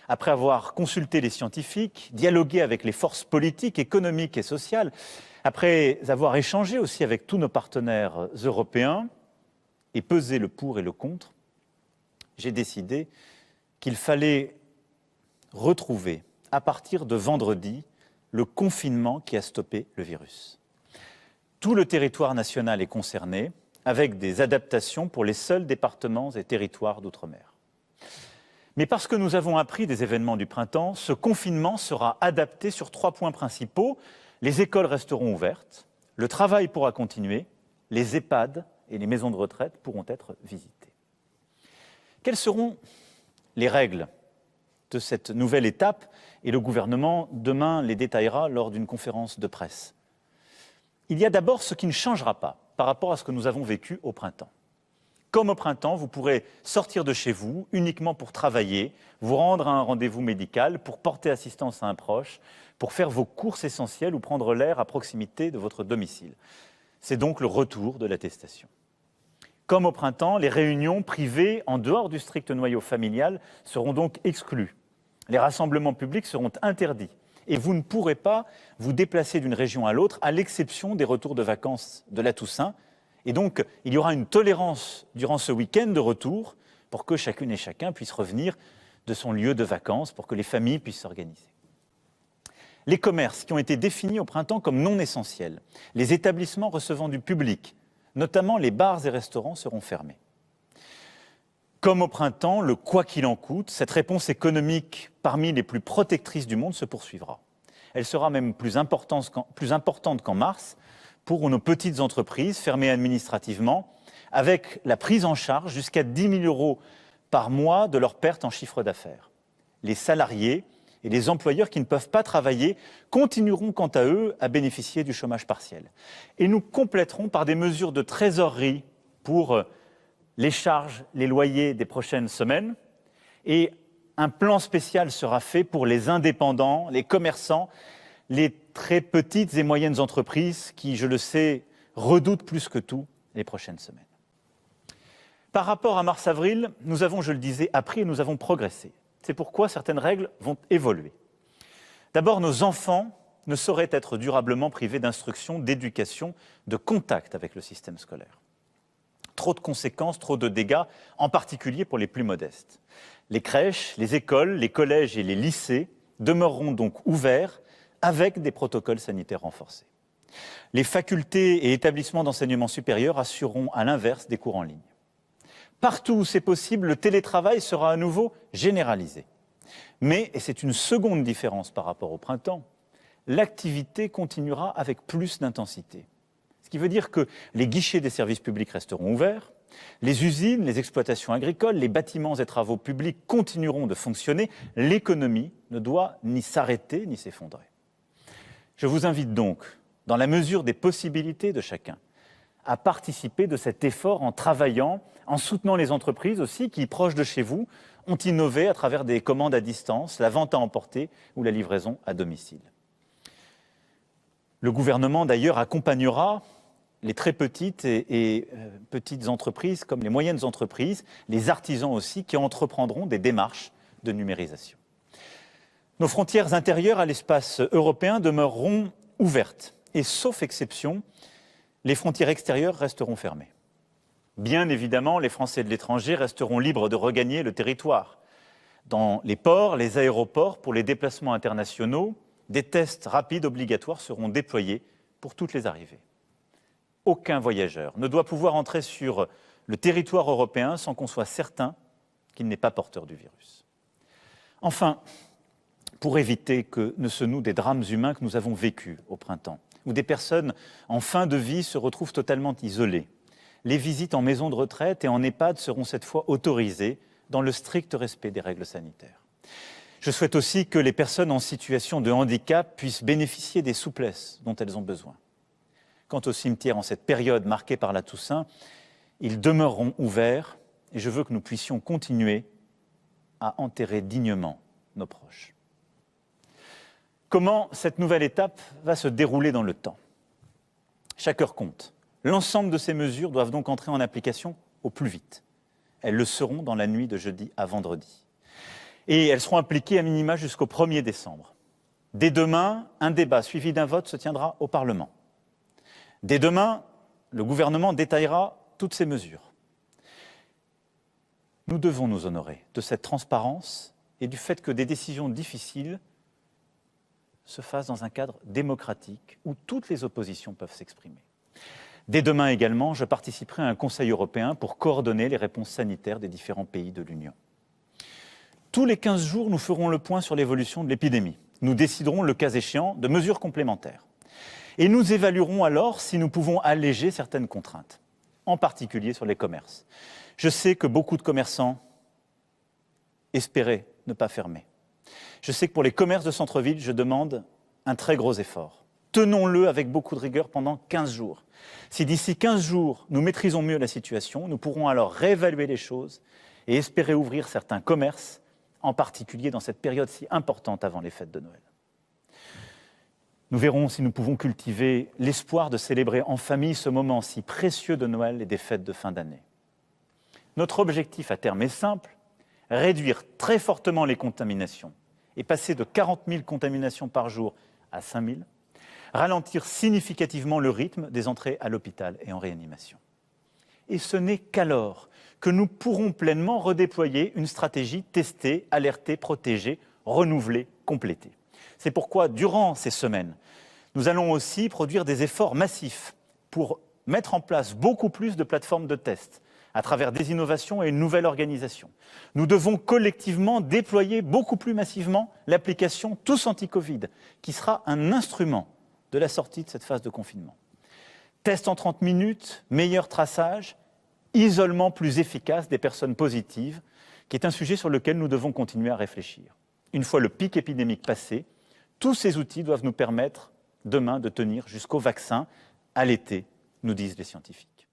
après avoir consulté les scientifiques, dialogué avec les forces politiques, économiques et sociales, après avoir échangé aussi avec tous nos partenaires européens et pesé le pour et le contre, j'ai décidé qu'il fallait retrouver, à partir de vendredi, le confinement qui a stoppé le virus. Tout le territoire national est concerné, avec des adaptations pour les seuls départements et territoires d'outre-mer. Mais parce que nous avons appris des événements du printemps, ce confinement sera adapté sur 3 points principaux. Les écoles resteront ouvertes, le travail pourra continuer, les EHPAD et les maisons de retraite pourront être visitées. Quelles seront les règles de cette nouvelle étape? Et le gouvernement, demain, les détaillera lors d'une conférence de presse. Il y a d'abord ce qui ne changera pas par rapport à ce que nous avons vécu au printemps. Comme au printemps, vous pourrez sortir de chez vous uniquement pour travailler, vous rendre à un rendez-vous médical, pour porter assistance à un proche, pour faire vos courses essentielles ou prendre l'air à proximité de votre domicile. C'est donc le retour de l'attestation. Comme au printemps, les réunions privées en dehors du strict noyau familial seront donc exclues. Les rassemblements publics seront interdits et vous ne pourrez pas vous déplacer d'une région à l'autre, à l'exception des retours de vacances de la Toussaint. Et donc, il y aura une tolérance durant ce week-end de retour pour que chacune et chacun puisse revenir de son lieu de vacances, pour que les familles puissent s'organiser. Les commerces qui ont été définis au printemps comme non essentiels, les établissements recevant du public, notamment les bars et restaurants, seront fermés. Comme au printemps, le « quoi qu'il en coûte », cette réponse économique parmi les plus protectrices du monde se poursuivra. Elle sera même plus importante qu'en mars pour nos petites entreprises fermées administrativement, avec la prise en charge jusqu'à 10 000 € par mois de leurs pertes en chiffre d'affaires. Les salariés et les employeurs qui ne peuvent pas travailler continueront quant à eux à bénéficier du chômage partiel. Et nous compléterons par des mesures de trésorerie pour les charges, les loyers des prochaines semaines. Et un plan spécial sera fait pour les indépendants, les commerçants, les très petites et moyennes entreprises qui, je le sais, redoutent plus que tout les prochaines semaines. Par rapport à mars-avril, nous avons, je le disais, appris et nous avons progressé. C'est pourquoi certaines règles vont évoluer. D'abord, nos enfants ne sauraient être durablement privés d'instruction, d'éducation, de contact avec le système scolaire. Trop de conséquences, trop de dégâts, en particulier pour les plus modestes. Les crèches, les écoles, les collèges et les lycées demeureront donc ouverts avec des protocoles sanitaires renforcés. Les facultés et établissements d'enseignement supérieur assureront à l'inverse des cours en ligne. Partout où c'est possible, le télétravail sera à nouveau généralisé. Mais, et c'est une seconde différence par rapport au printemps, l'activité continuera avec plus d'intensité. Ce qui veut dire que les guichets des services publics resteront ouverts, les usines, les exploitations agricoles, les bâtiments et travaux publics continueront de fonctionner. L'économie ne doit ni s'arrêter ni s'effondrer. Je vous invite donc, dans la mesure des possibilités de chacun, à participer de cet effort en travaillant, en soutenant les entreprises aussi qui, proches de chez vous, ont innové à travers des commandes à distance, la vente à emporter ou la livraison à domicile. Le gouvernement, d'ailleurs, accompagnera les très petites et petites entreprises comme les moyennes entreprises, les artisans aussi, qui entreprendront des démarches de numérisation. Nos frontières intérieures à l'espace européen demeureront ouvertes et, sauf exception, les frontières extérieures resteront fermées. Bien évidemment, les Français de l'étranger resteront libres de regagner le territoire. Dans les ports, les aéroports, pour les déplacements internationaux, des tests rapides obligatoires seront déployés pour toutes les arrivées. Aucun voyageur ne doit pouvoir entrer sur le territoire européen sans qu'on soit certain qu'il n'est pas porteur du virus. Enfin, pour éviter que ne se nouent des drames humains que nous avons vécus au printemps, où des personnes en fin de vie se retrouvent totalement isolées, les visites en maison de retraite et en EHPAD seront cette fois autorisées dans le strict respect des règles sanitaires. Je souhaite aussi que les personnes en situation de handicap puissent bénéficier des souplesses dont elles ont besoin. Quant aux cimetières en cette période marquée par la Toussaint, ils demeureront ouverts et je veux que nous puissions continuer à enterrer dignement nos proches. Comment cette nouvelle étape va se dérouler dans le temps? Chaque heure compte. L'ensemble de ces mesures doivent donc entrer en application au plus vite. Elles le seront dans la nuit de jeudi à vendredi. Et elles seront appliquées à minima jusqu'au 1er décembre. Dès demain, un débat suivi d'un vote se tiendra au Parlement. Dès demain, le gouvernement détaillera toutes ces mesures. Nous devons nous honorer de cette transparence et du fait que des décisions difficiles se fassent dans un cadre démocratique où toutes les oppositions peuvent s'exprimer. Dès demain également, je participerai à un Conseil européen pour coordonner les réponses sanitaires des différents pays de l'Union. Tous les 15 jours, nous ferons le point sur l'évolution de l'épidémie. Nous déciderons, le cas échéant, de mesures complémentaires. Et nous évaluerons alors si nous pouvons alléger certaines contraintes, en particulier sur les commerces. Je sais que beaucoup de commerçants espéraient ne pas fermer. Je sais que pour les commerces de centre-ville, je demande un très gros effort. Tenons-le avec beaucoup de rigueur pendant 15 jours. Si d'ici 15 jours, nous maîtrisons mieux la situation, nous pourrons alors réévaluer les choses et espérer ouvrir certains commerces, en particulier dans cette période si importante avant les fêtes de Noël. Nous verrons si nous pouvons cultiver l'espoir de célébrer en famille ce moment si précieux de Noël et des fêtes de fin d'année. Notre objectif à terme est simple, réduire très fortement les contaminations et passer de 40 000 contaminations par jour à 5 000, ralentir significativement le rythme des entrées à l'hôpital et en réanimation. Et ce n'est qu'alors que nous pourrons pleinement redéployer une stratégie testée, alertée, protégée, renouvelée, complétée. C'est pourquoi, durant ces semaines, nous allons aussi produire des efforts massifs pour mettre en place beaucoup plus de plateformes de tests à travers des innovations et une nouvelle organisation. Nous devons collectivement déployer beaucoup plus massivement l'application Tous Anti-Covid, qui sera un instrument de la sortie de cette phase de confinement. Tests en 30 minutes, meilleur traçage, isolement plus efficace des personnes positives, qui est un sujet sur lequel nous devons continuer à réfléchir. Une fois le pic épidémique passé, tous ces outils doivent nous permettre demain de tenir jusqu'au vaccin à l'été, nous disent les scientifiques.